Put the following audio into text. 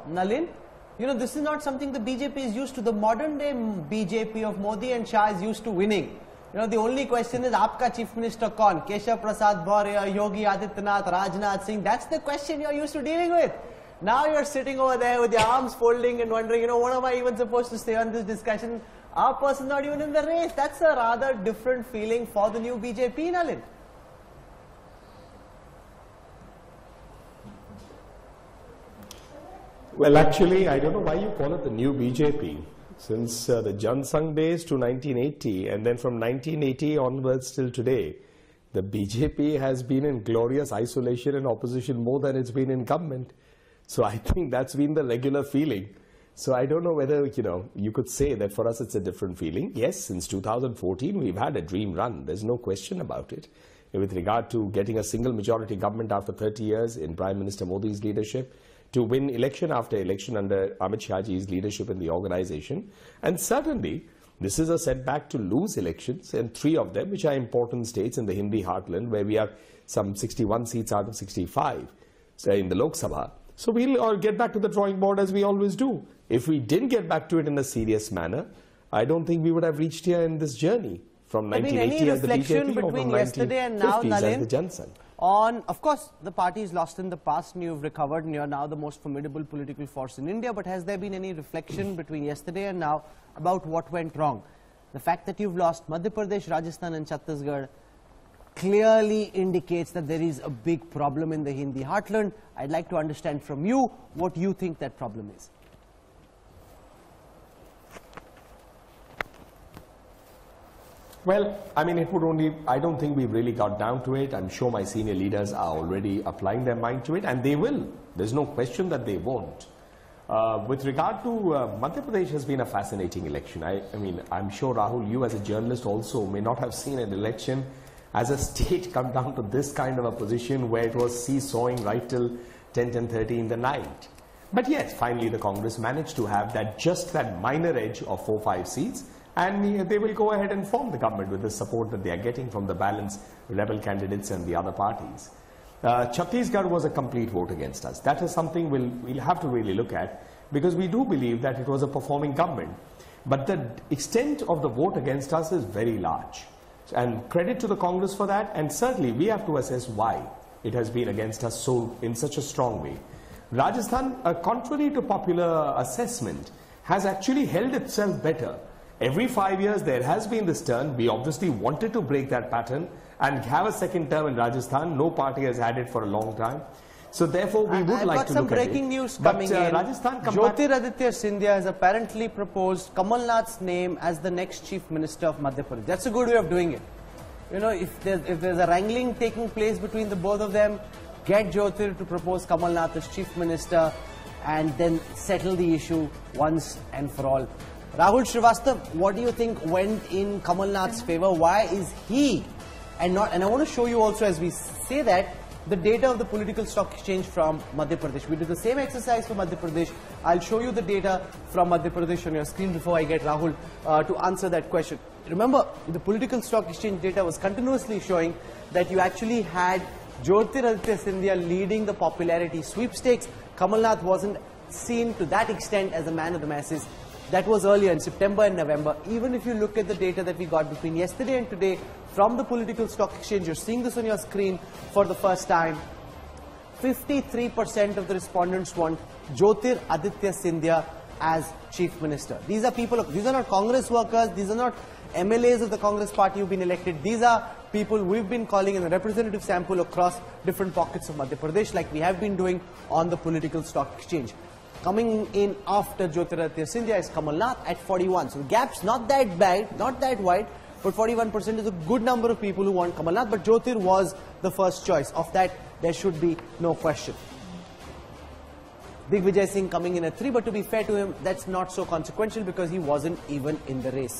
Nalin, you know, this is not something the BJP is used to. The modern day BJP of Modi and Shah is used to winning. You know, the only question is, aapka Chief Minister kaun? Keshav Prasad Maurya, Yogi Adityanath, Rajnath Singh. That's the question you're used to dealing with. Now you're sitting over there with your arms folding and wondering, you know, what am I even supposed to say on this discussion? Our person's not even in the race. That's a rather different feeling for the new BJP, Nalin. Well, actually, I don't know why you call it the new BJP. Since the Jan Sangh days to 1980, and then from 1980 onwards till today, the BJP has been in glorious isolation and opposition more than it's been in government. So I think that's been the regular feeling. So I don't know whether, you know, you could say that for us it's a different feeling. Yes, since 2014 we've had a dream run. There's no question about it. With regard to getting a single majority government after 30 years in Prime Minister Modi's leadership, to win election after election under Amit Shahji's leadership in the organization. And certainly, this is a setback to lose elections, and 3 of them, which are important states in the Hindi heartland, where we have some 61 seats out of 65 in the Lok Sabha. So we'll all get back to the drawing board as we always do. If we didn't get back to it in a serious manner, I don't think we would have reached here in this journey from 1980 as the BJP or from yesterday and now, Nalin, as the Jan Sangh. On, of course, the party is lost in the past and you've recovered and you're now the most formidable political force in India, but has there been any reflection between yesterday and now about what went wrong? The fact that you've lost Madhya Pradesh, Rajasthan and Chhattisgarh clearly indicates that there is a big problem in the Hindi heartland. I'd like to understand from you what you think that problem is. Well, I mean, it would only, I don't think we've really got down to it. I'm sure my senior leaders are already applying their mind to it, and they will. There's no question that they won't. With regard to Madhya Pradesh has been a fascinating election. I mean, I'm sure, Rahul, you as a journalist also may not have seen an election as a state come down to this kind of a position where it was seesawing right till 10:30 in the night. But yes, finally the Congress managed to have that, just that minor edge of 4-5 seats. And they will go ahead and form the government with the support that they are getting from the balanced rebel candidates and the other parties. Chhattisgarh was a complete vote against us. That is something we'll have to really look at, because we do believe that it was a performing government. But the extent of the vote against us is very large. And credit to the Congress for that. And certainly we have to assess why it has been against us so in such a strong way. Rajasthan, contrary to popular assessment, has actually held itself better. Every 5 years there has been this turn. We obviously wanted to break that pattern and have a second term in Rajasthan. No party has had it for a long time. So therefore we would like to look at it. I've got some breaking news coming in. Jyotiraditya Scindia has apparently proposed Kamal Nath's name as the next Chief Minister of Madhya Pradesh. That's a good way of doing it. You know, if there's a wrangling taking place between the both of them, get Jyotir to propose Kamal Nath as Chief Minister and then settle the issue once and for all. Rahul Srivastava, what do you think went in Kamal Nath's favour? Why is he and not? And I want to show you also, as we say that, the data of the political stock exchange from Madhya Pradesh. We did the same exercise for Madhya Pradesh. I'll show you the data from Madhya Pradesh on your screen before I get Rahul to answer that question. Remember, the political stock exchange data was continuously showing that you actually had Jyotiraditya Scindia leading the popularity sweepstakes. Kamal Nath wasn't seen to that extent as a man of the masses. That was earlier in September and November. Even if you look at the data that we got between yesterday and today from the political stock exchange, you're seeing this on your screen for the first time. 53% of the respondents want Jyotiraditya Scindia as Chief Minister. These are people, these are not Congress workers, these are not MLAs of the Congress party who've been elected. These are people we've been calling in a representative sample across different pockets of Madhya Pradesh, like we have been doing on the political stock exchange. Coming in after Jyotiraditya Scindia is Kamal Nath at 41. So the gap's not that bad, not that wide, but 41% is a good number of people who want Kamal Nath. But Jyotir was the first choice. Of that, there should be no question. Digvijay Singh coming in at 3, but to be fair to him, that's not so consequential because he wasn't even in the race.